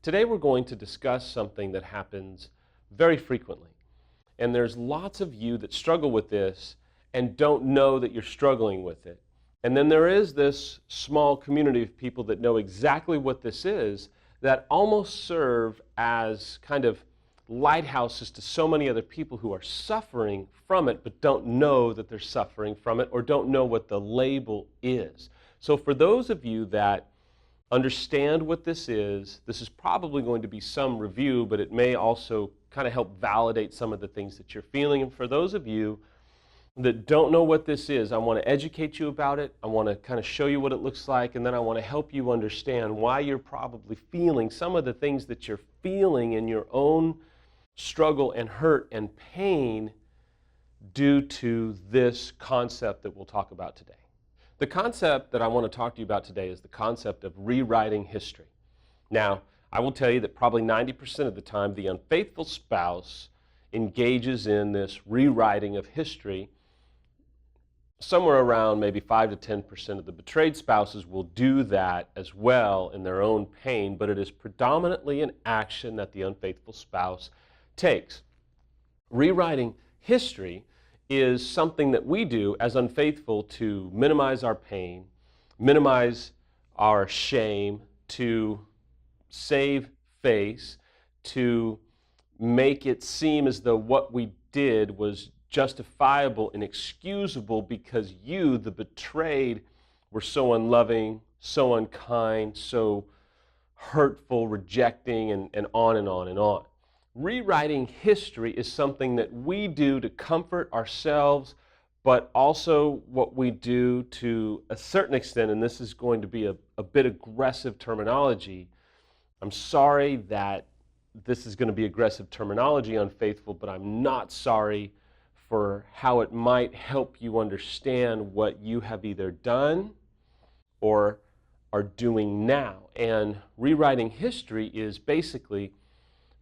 Today we're going to discuss something that happens very frequently. And there's lots of you that struggle with this and don't know that you're struggling with it. And then there is this small community of people that know exactly what this is, that almost serve as kind of lighthouses to so many other people who are suffering from it but don't know that they're suffering from it or don't know what the label is. So for those of you that understand what this is probably going to be some review, but it may also kind of help validate some of the things that you're feeling. And for those of you that don't know what this is, I want to educate you about it. I want to kind of show you what it looks like, and then I want to help you understand why you're probably feeling some of the things that you're feeling in your own struggle and hurt and pain due to this concept that we'll talk about today. The concept that I want to talk to you about today is the concept of rewriting history. Now, I will tell you that probably 90% of the time the unfaithful spouse engages in this rewriting of history. Somewhere around maybe 5 to 10% of the betrayed spouses will do that as well in their own pain, but it is predominantly an action that the unfaithful spouse takes. Rewriting history is something that we do as unfaithful to minimize our pain, minimize our shame, to save face, to make it seem as though what we did was justifiable and excusable because you, the betrayed, were so unloving, so unkind, so hurtful, rejecting, and on and on and on. Rewriting history is something that we do to comfort ourselves, but also what we do to a certain extent, and this is going to be a bit aggressive terminology. I'm sorry that this is going to be aggressive terminology, unfaithful, but I'm not sorry for how it might help you understand what you have either done or are doing now. And rewriting history is basically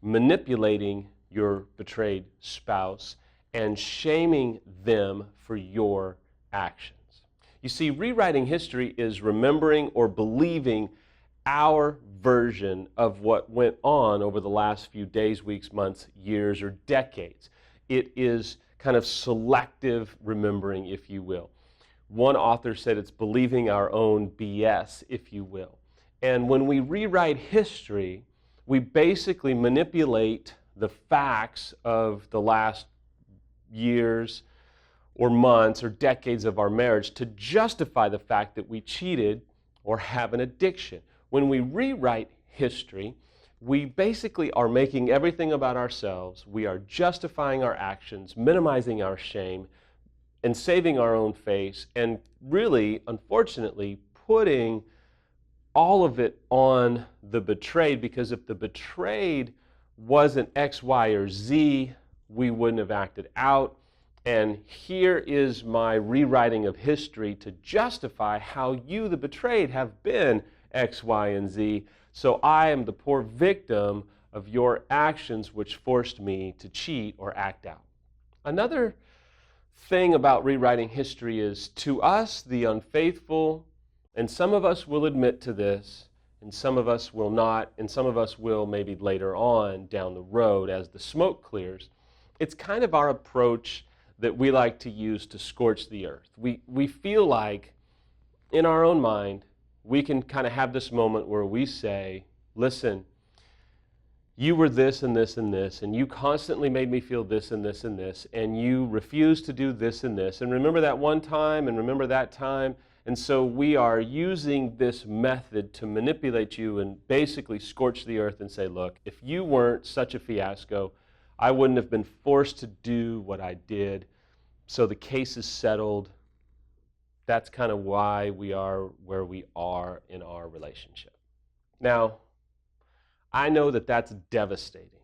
manipulating your betrayed spouse and shaming them for your actions. You see, rewriting history is remembering or believing our version of what went on over the last few days, weeks, months, years, or decades. It is kind of selective remembering, if you will. One author said it's believing our own BS, if you will. And when we rewrite history, we basically manipulate the facts of the last years or months or decades of our marriage to justify the fact that we cheated or have an addiction. When we rewrite history, we basically are making everything about ourselves. We are justifying our actions, minimizing our shame, and saving our own face, and really, unfortunately, putting all of it on the betrayed, because if the betrayed wasn't X, Y, or Z, we wouldn't have acted out. And here is my rewriting of history to justify how you, the betrayed, have been X, Y, and Z. So I am the poor victim of your actions which forced me to cheat or act out. Another thing about rewriting history is, to us, the unfaithful, and some of us will admit to this, and some of us will not, and some of us will maybe later on down the road as the smoke clears. It's kind of our approach that we like to use to scorch the earth. We feel like, in our own mind, we can kind of have this moment where we say, listen, you were this and this and this, and you constantly made me feel this and this and this, and you refused to do this and this, and remember that one time, and remember that time. And so we are using this method to manipulate you and basically scorch the earth and say, look, if you weren't such a fiasco, I wouldn't have been forced to do what I did. So the case is settled. That's kind of why we are where we are in our relationship. Now, I know that that's devastating.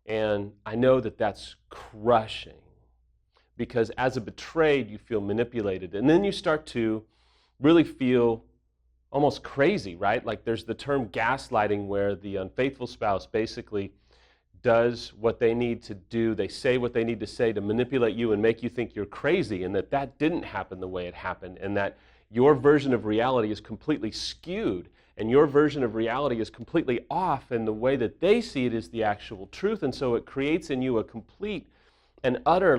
And I know that that's crushing. Because as a betrayed, you feel manipulated. And then you start to really feel almost crazy, right? Like there's the term gaslighting, where the unfaithful spouse basically does what they need to do, they say what they need to say to manipulate you and make you think you're crazy, and that didn't happen the way it happened, and that your version of reality is completely skewed, and your version of reality is completely off, and the way that they see it is the actual truth. And so it creates in you a complete and utter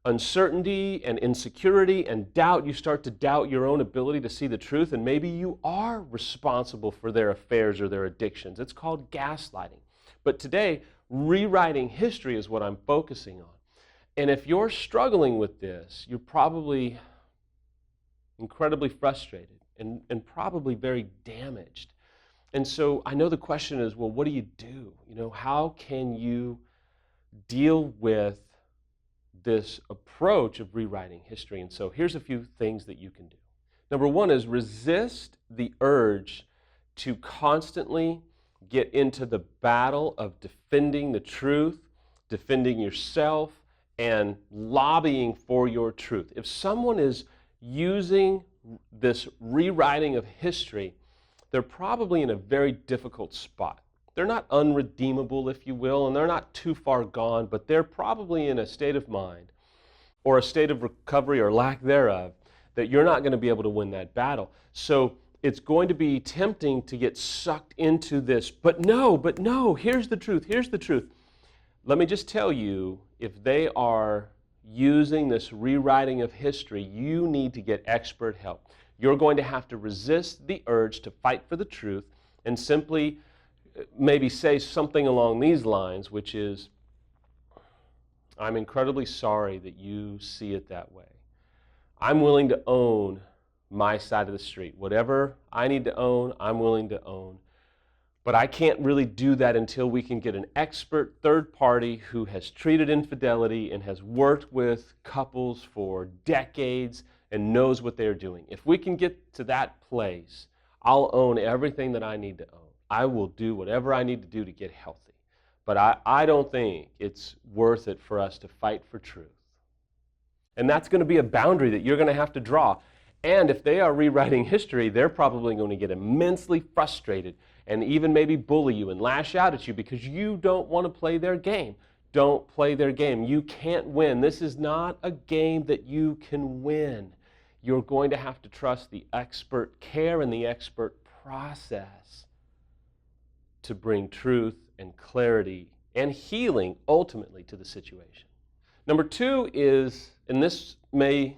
uncertainty and insecurity and doubt. You start to doubt your own ability to see the truth, and maybe you are responsible for their affairs or their addictions. It's called gaslighting. But today, rewriting history is what I'm focusing on. And if you're struggling with this, you're probably incredibly frustrated and probably very damaged. And so I know the question is, well, what do you do? How can you deal with this approach of rewriting history? And so here's a few things that you can do. Number one is resist the urge to constantly get into the battle of defending the truth, defending yourself, and lobbying for your truth. If someone is using this rewriting of history, they're probably in a very difficult spot. They're not unredeemable, if you will, and they're not too far gone, but they're probably in a state of mind or a state of recovery or lack thereof that you're not going to be able to win that battle. So it's going to be tempting to get sucked into this, but no, here's the truth. Let me just tell you, if they are using this rewriting of history, you need to get expert help. You're going to have to resist the urge to fight for the truth and simply maybe say something along these lines, which is, I'm incredibly sorry that you see it that way. I'm willing to own my side of the street. Whatever I need to own, I'm willing to own. But I can't really do that until we can get an expert third party who has treated infidelity and has worked with couples for decades and knows what they're doing. If we can get to that place, I'll own everything that I need to own. I will do whatever I need to do to get healthy. But I don't think it's worth it for us to fight for truth. And that's going to be a boundary that you're going to have to draw. And if they are rewriting history, they're probably going to get immensely frustrated and even maybe bully you and lash out at you because you don't want to play their game. Don't play their game. You can't win. This is not a game that you can win. You're going to have to trust the expert care and the expert process to bring truth and clarity and healing ultimately to the situation. Number two is, and this may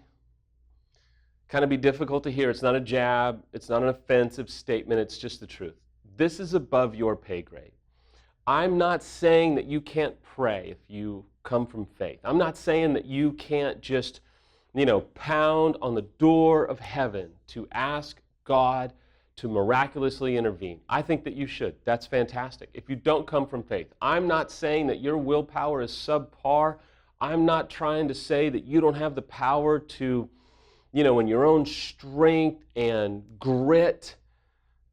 kind of be difficult to hear, it's not a jab, it's not an offensive statement, it's just the truth. This is above your pay grade. I'm not saying that you can't pray if you come from faith. I'm not saying that you can't just, pound on the door of heaven to ask God to miraculously intervene. I think that you should. That's fantastic. If you don't come from faith, I'm not saying that your willpower is subpar. I'm not trying to say that you don't have the power to, in your own strength and grit,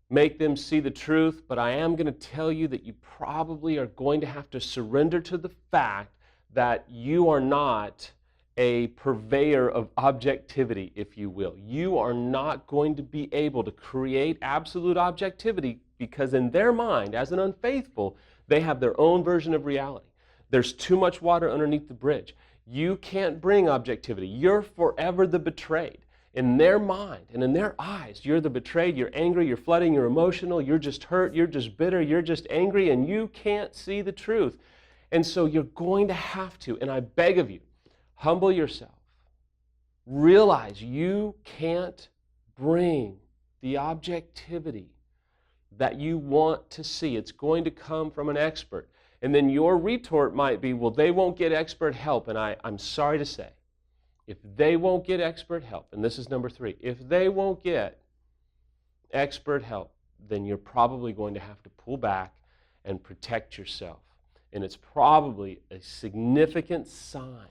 make them see the truth, but I am going to tell you that you probably are going to have to surrender to the fact that you are not a purveyor of objectivity, if you will. You are not going to be able to create absolute objectivity because in their mind, as an unfaithful, they have their own version of reality. There's too much water underneath the bridge. You can't bring objectivity. You're forever the betrayed. In their mind and in their eyes, you're the betrayed, you're angry, you're flooding, you're emotional, you're just hurt, you're just bitter, you're just angry, and you can't see the truth. And so you're going to have to, and I beg of you, humble yourself. Realize you can't bring the objectivity that you want to see. It's going to come from an expert. And then your retort might be, well, they won't get expert help. And I'm sorry to say, if they won't get expert help, and this is number three, if they won't get expert help, then you're probably going to have to pull back and protect yourself. And it's probably a significant sign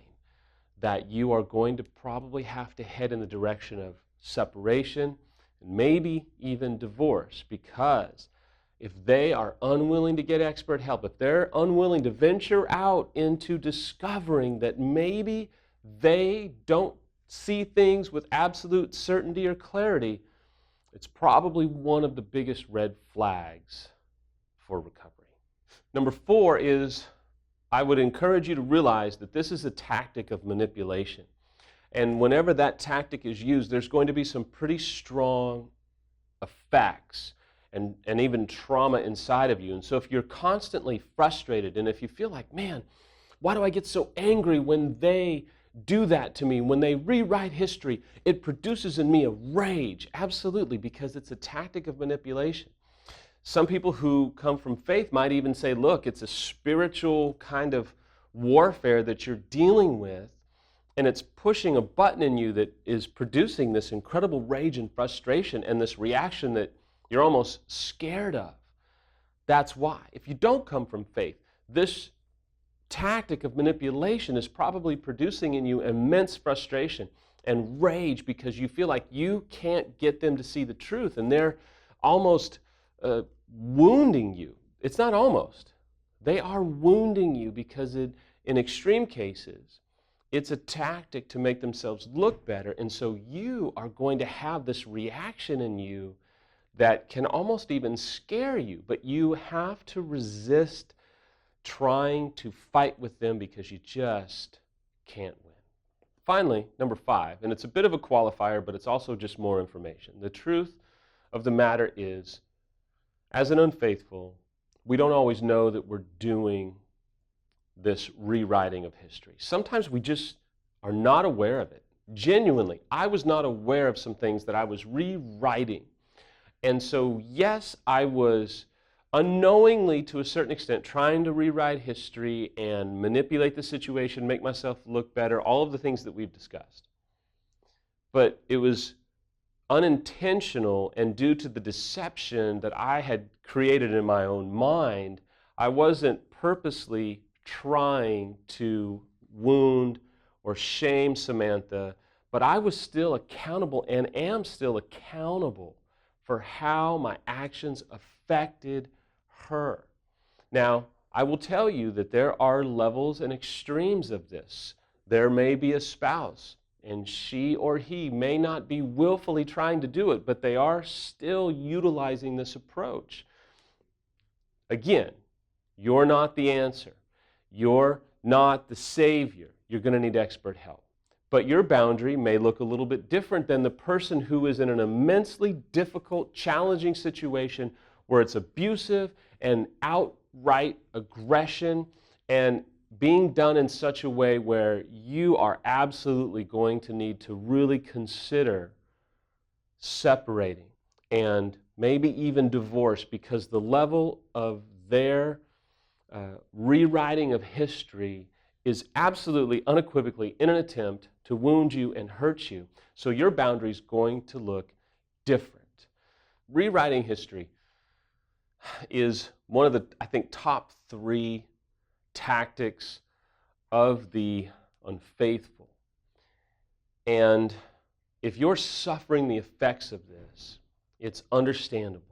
that you are going to probably have to head in the direction of separation and maybe even divorce, because if they are unwilling to get expert help, if they're unwilling to venture out into discovering that maybe they don't see things with absolute certainty or clarity, it's probably one of the biggest red flags for recovery. Number four is I would encourage you to realize that this is a tactic of manipulation. And whenever that tactic is used, there's going to be some pretty strong effects and even trauma inside of you. And so if you're constantly frustrated, and if you feel like, man, why do I get so angry when they do that to me, when they rewrite history? It produces in me a rage. Absolutely, because it's a tactic of manipulation. Some people who come from faith might even say, look, it's a spiritual kind of warfare that you're dealing with, and it's pushing a button in you that is producing this incredible rage and frustration and this reaction that you're almost scared of. That's why. If you don't come from faith, this tactic of manipulation is probably producing in you immense frustration and rage because you feel like you can't get them to see the truth, and they're almost wounding you. It's not almost. They are wounding you because in extreme cases, it's a tactic to make themselves look better, and so you are going to have this reaction in you that can almost even scare you, but you have to resist trying to fight with them because you just can't win. Finally, number 5, and it's a bit of a qualifier, but it's also just more information. The truth of the matter is, as an unfaithful, we don't always know that we're doing this rewriting of history. Sometimes we just are not aware of it. Genuinely, I was not aware of some things that I was rewriting. And so, yes, I was unknowingly, to a certain extent, trying to rewrite history and manipulate the situation, make myself look better, all of the things that we've discussed. But it was unintentional, and due to the deception that I had created in my own mind, I wasn't purposely trying to wound or shame Samantha, but I was still accountable and am still accountable for how my actions affected her. Now, I will tell you that there are levels and extremes of this. There may be a spouse, and she or he may not be willfully trying to do it, but they are still utilizing this approach. Again, you're not the answer. You're not the Savior. You're going to need expert help. But your boundary may look a little bit different than the person who is in an immensely difficult, challenging situation where it's abusive and outright aggression and being done in such a way where you are absolutely going to need to really consider separating and maybe even divorce, because the level of their rewriting of history is absolutely unequivocally in an attempt to wound you and hurt you. So your boundary is going to look different. Rewriting history is one of the, I think, top 3 tactics of the unfaithful. And if you're suffering the effects of this, it's understandable.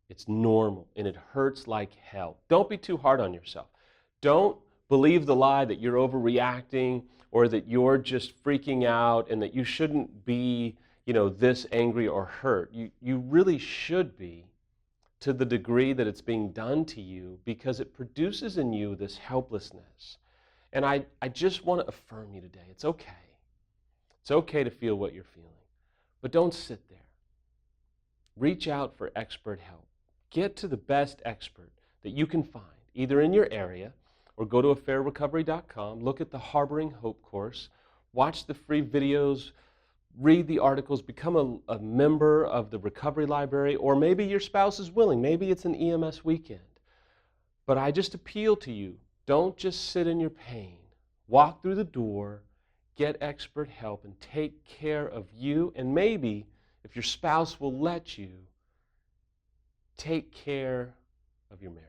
It's normal, and it hurts like hell. Don't be too hard on yourself. Don't believe the lie that you're overreacting or that you're just freaking out and that you shouldn't be, this angry or hurt. You really should be, to the degree that it's being done to you, because it produces in you this helplessness. And I just want to affirm you today. It's okay. It's okay to feel what you're feeling. But don't sit there. Reach out for expert help. Get to the best expert that you can find, either in your area, or go to affairrecovery.com, look at the Harboring Hope course, watch the free videos, read the articles, become a member of the recovery library, or maybe your spouse is willing. Maybe it's an EMS weekend. But I just appeal to you, don't just sit in your pain. Walk through the door, get expert help, and take care of you, and maybe, if your spouse will let you, take care of your marriage.